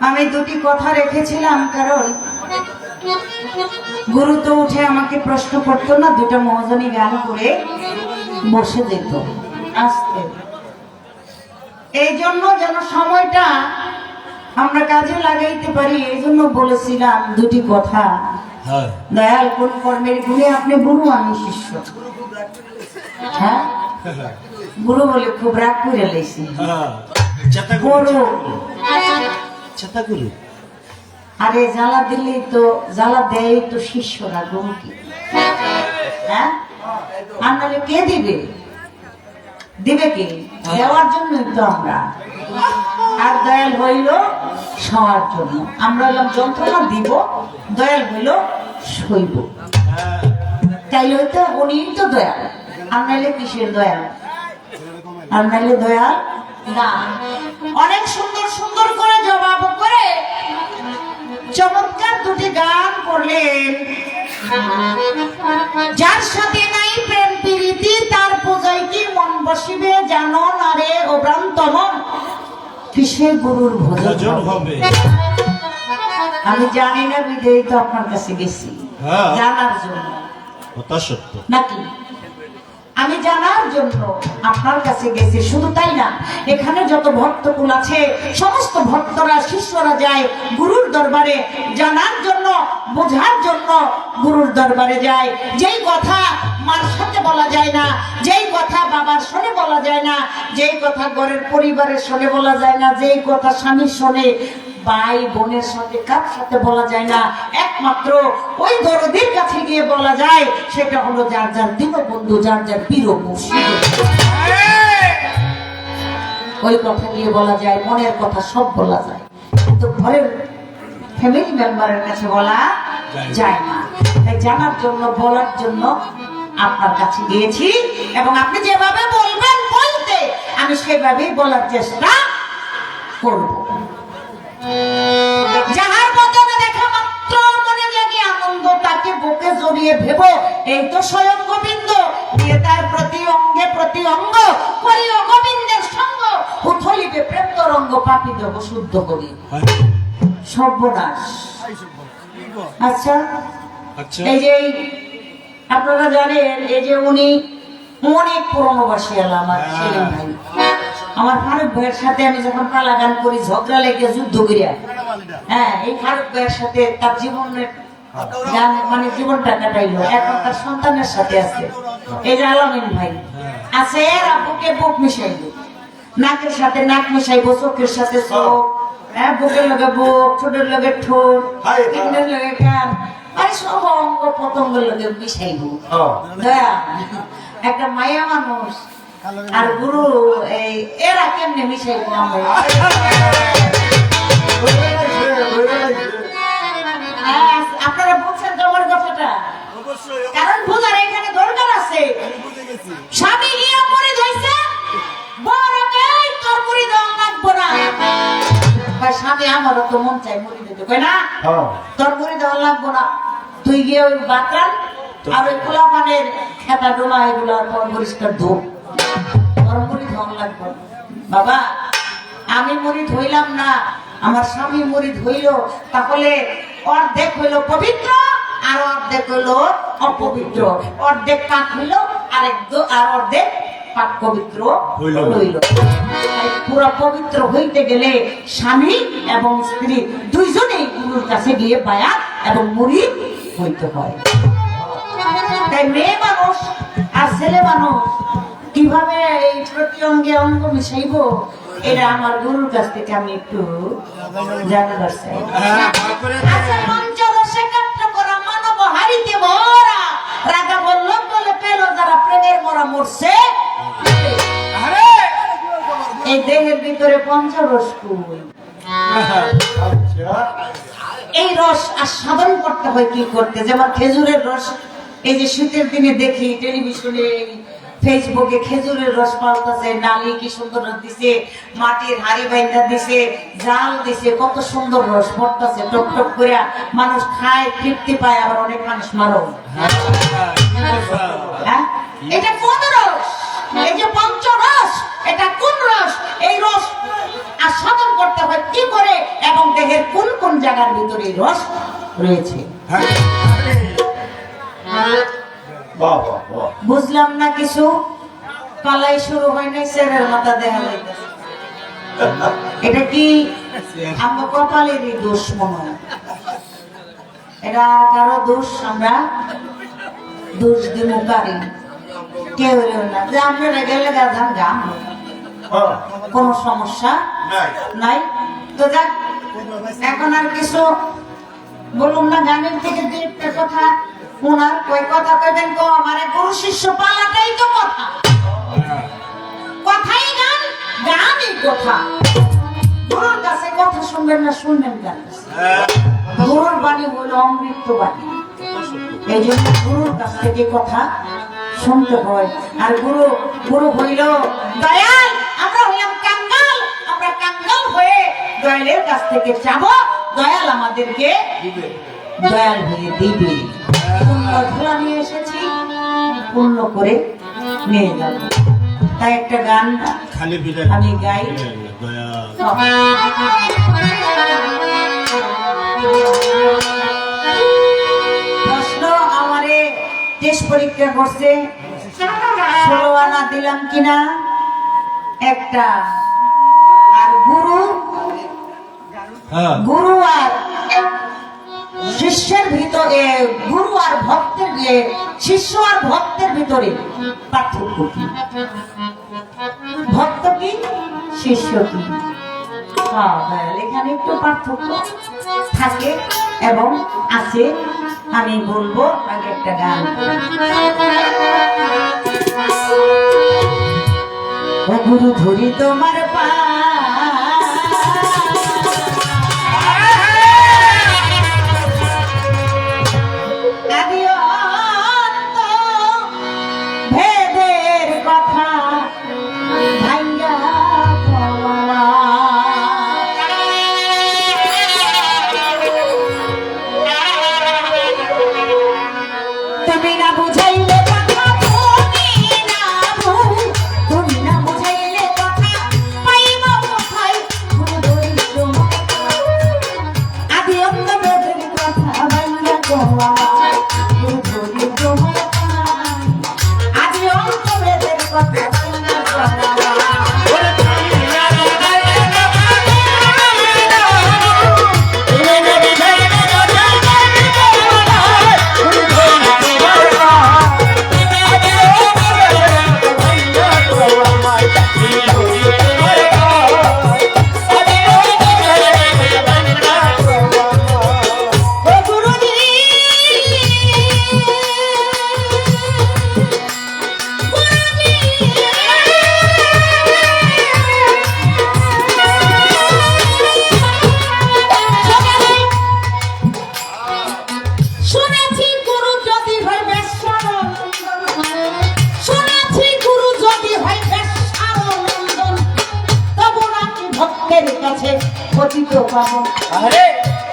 আমি দুটি কথা রেখেছিলাম, কারণ গুরু তো উঠে আমাকে প্রশ্ন করতো না, দুটো মহাজনী গান করে বসে যেত আসতে। এই জন্য যেন সময়টা আমরা কাজে লাগাইতে পারি, এই জন্য বলেছিলাম দুটি কথা। দয়াল কোন কর্মের গুণে আপনি গুরু, আমি শিষ্য। হ্যাঁ, গুরু বলে খুব রাগ করে লেছি। আরে জ্বালা দিলেই তো, জ্বালা দেয় তো শিষ্যরা, গুরু কি? হ্যাঁ, আর নাহলে কে দিবে? দিবে কি? দেওয়ার জন্যই তো আমরা। আর দয়াল হইল সবার জন্য। আমরা হইলাম যন্ত্রণা দিব, দয়াল হইল সইব। তাইলে হইতো উনি তো দয়াল, আর নাইলে কিসের দয়াল? আর নাইলে দয়াল না। অনেক সুন্দর সুন্দর করে জবাব করে চমৎকার দুটি গান করলেন। যার সাথে নাই প্রেম প্রীতি, তার পূজায় কি মন বসিবে জানো না রে ও ভ্রান্ত মন, কিসের গুরুর ভোজন হবে? আমি জানি না, বিজয়ী তো আপনার কাছে গেছি জানার জন্য, নাকি? আমি জানার জন্য আপনার কাছে গেছি। শুধু তাই না, এখানে যত ভক্তকুল আছে সমস্ত ভক্তরা, শিষ্যরা যায় গুরুর দরবারে জানার জন্য, বোঝার জন্য গুরুর দরবারে যায়। যেই কথা মার সাথে বলা যায় না, যেই কথা বাবার শোনে বলা যায় না, যেই কথা ঘরের পরিবারের শোনে বলা যায় না, যেই কথা স্বামীর শোনে, ভাই বোনের সাথে কার সাথে বলা যায় না, একমাত্র ওই দরদির কাছে গিয়ে বলা যায়। সেটা হলো যার যার দীনবন্ধু, যার যার পীর মুর্শিদ, ওই কথা গিয়ে বলা যায়। মনের কথা সব বলা যায়, কিন্তু ঘরের ফ্যামিলি মেম্বারের কাছে বলা যায় না। তাই জানার জন্য, বলার জন্য আপনার কাছে গিয়েছি, এবং আপনি যেভাবে বলবেন বলতে, আমি সেভাবেই বলার চেষ্টা করব। যাহার বদনে দেখা মাত্র মনে জাগে আনন্দ, তাকে বুকে জড়িয়ে ভেব এই তো স্বয়ং গোবিন্দ। দিয়ে তার প্রতি অঙ্গে প্রতি অঙ্গ করি ও গোবিন্দের সঙ্গ, উথলিবে প্রেম তরঙ্গ, পাপি দেব শুদ্ধ করি। সর্বনাশ। আচ্ছা, এই যে আপনারা জানেন, এই যে উনি অনেক পুরনো বাসিয়ালা আমার সেলিম ভাই, আমার ফারুক ভাইয়ের সাথে আমি যখন পালা গান করি, ঝগড়া লেগে যুদ্ধ করিয়া, হ্যাঁ, এই ফারুক ভাইয়ের সাথে তার জীবনের গান, মানে জীবনটা কাটাইলো। এখন তার সন্তানের সাথে আছে। এই যে আলামিন ভাই আছে, এর বুকে বুক মিশাইলো, নাকের সাথে নাক মিশাইবো, চোখের সাথে চোখ, হ্যাঁ, বুকের লগে বুক, ঠোঁটের লগে ঠোঁট, কিডনির লগে কান, আরে সব অঙ্গ প্রত্যঙ্গের লগে মিশাইবো। একটা মায়া মানুষ আর গুরু, এই এরা কেমনে মিশাইবো আমরা? আপনারা বুঝছেন তো আমার কথাটা? কারণ বোঝার এখানে দরকার আছে। স্বামী গিয়া পরে ধইছে, বড়কে তোর মুড়ি দাও লাগবো না। স্বামী আমারও তো মন চাই মুড়ি দিতে, কই না তোর মুড়ি দেওয়া লাগবো না, তুই গিয়ে ওই বাতরান আর ওই খোলা পানের খেতা ডোলা এগুলো পরিষ্কার ধো, তোর মুড়ি দেওয়া লাগবো। বাবা, আমি মুড়ি ধইলাম না, আমার স্বামী মুড়ি ধইল, তাহলে অর্ধেক হইল পবিত্র আর অর্ধেক হইল অপবিত্র। অর্ধেক পাক হইল, আর অর্ধেক পাক পবিত্র হইল। পুরো পবিত্র হইতে গেলে স্বামী এবং স্ত্রী দুইজনেই গুরুর কাছে গিয়ে বায়াত এবং মুড়ি হইতে হয়। তাই মেয়ে মানুষ আর ছেলে মানুষ কিভাবে এই প্রতি অঙ্গে অঙ্গ মিশাইব, এটা আমার গুরুর কাছ থেকে আমি একটু জানাবার চাই। আচ্ছা, পঞ্চদশে কাট্য করা মানব হারিতে মরা, রাগা বলল বলে পেল যারা প্রেমের মরা মরছে। এই দেহের ভিতরে পঞ্চরস কই? এই রস আস্বাদন করতে হয় কি করতে? যেমন খেজুরের রস, এই যে শীতের দিনে দেখি টেলিভিশনে, ফেসবুকে খেজুরের রস পাল্টাছে, নালি কি সুন্দর দিছে, মাটির হাড়ি বাইন্দা দিছে, জাল দিছে, কত সুন্দর রস পড়তেছে টক টক করে, মানুষ খায়, তৃপ্তি পায়, আবার অনেক মানুষ মারো। হ্যাঁ, এটা কোন রস? এই যে পঞ্চরস, এটা কোন রস? এই রস আস্বাদন করতে হয় কি করে এবং দেহের কোন জায়গার ভিতরে রস রয়েছে। বুঝলাম না কিছু, পালাই শুরু হয় নাই, সেরের মাথা দেখা যাইতেছে। এটা কি আমরা কপালেরই দোষ মনে হয়, এটা কারো দোষ আমরা দোষ দিব পারি কেউ না, যে আপনারা গেলে গাধান গান কোন সমস্যা নাই। তো যাক, এখন আর কিছু বলুন না, গানের থেকে যে একটা কথা ওনার কই কথা কইবেন গো, আমার গুরু শিষ্য পালাটাই তো কথা, কথাই গান, গানই কথা। গুরুর কাছে কথা শুনবেন না, শুনবেন কার কাছে? গুরুর বাণী হলো অমৃত বাণী, এই জন্য গুরুর কাছ থেকে কথা শুনতে হয়। আর গুরু গুরু হইল দয়াল, আমরা হইলাম কাঙ্গাল, আমরা কাঙ্গাল হয়ে দয়ালের কাছ থেকে চাবো, দয়াল আমাদেরকে দয়াল হয়ে দিবে। পূর্ণ নিয়ে এসেছি, পূর্ণ করে নিয়ে যাব। তাই একটা গান আমি গাই। প্রশ্ন, আমারে টেস্ট পরীক্ষা করছে, 16 আনা দিলাম কিনা একটা, আর গুরু আর শিষ্যের ভিতরে, গুরু আর ভক্তের, শিষ্য আর ভক্তের ভিতরে পার্থক্য কি? ভক্ত কি, শিষ্য কি? এখানে একটু পার্থক্য থাকে এবং আছে। আমি বলবো আগে একটা গান। ও গুরু ধরি তোমার পা, ভেদের কথা ভাঙ্গা তুমি না বুঝাইলে কথা, তুমি না বুঝাইলে কথা, পাইব কোথায় গুরু ধরিত্র আদি অন্ত ভেদের কথা ভাঙ্গা গোয়া, গুরু ধরিত্র আদি অন্ত ভেদের কথা ভাঙ্গা গোয়া।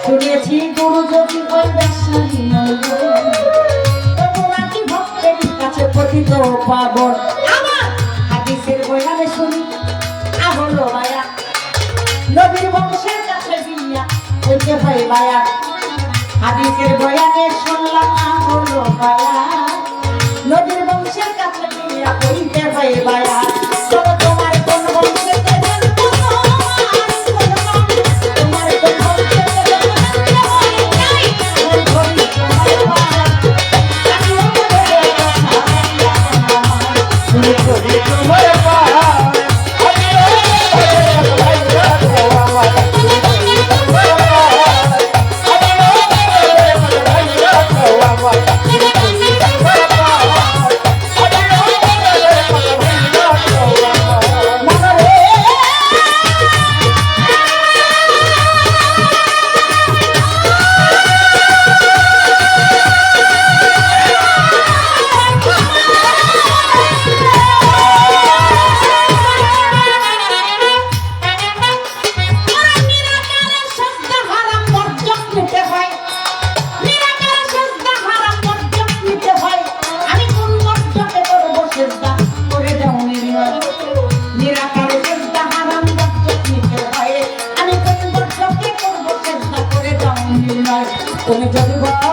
শুনেছি গুরু যদি ভক্তের কাছে পতিত পাবন। আমার হাদিসের বয়ানে শুনি হলো মায়া, নবীর বংশের কাছে বিয়া হইতে হয় মায়া। হাদিসের বয়ানে শুনলাম হলো মায়া, নবীর বংশের কাছে বিয়া হইতে হয় মায়া। তোমার কোন বংশের তুমি যদি বলো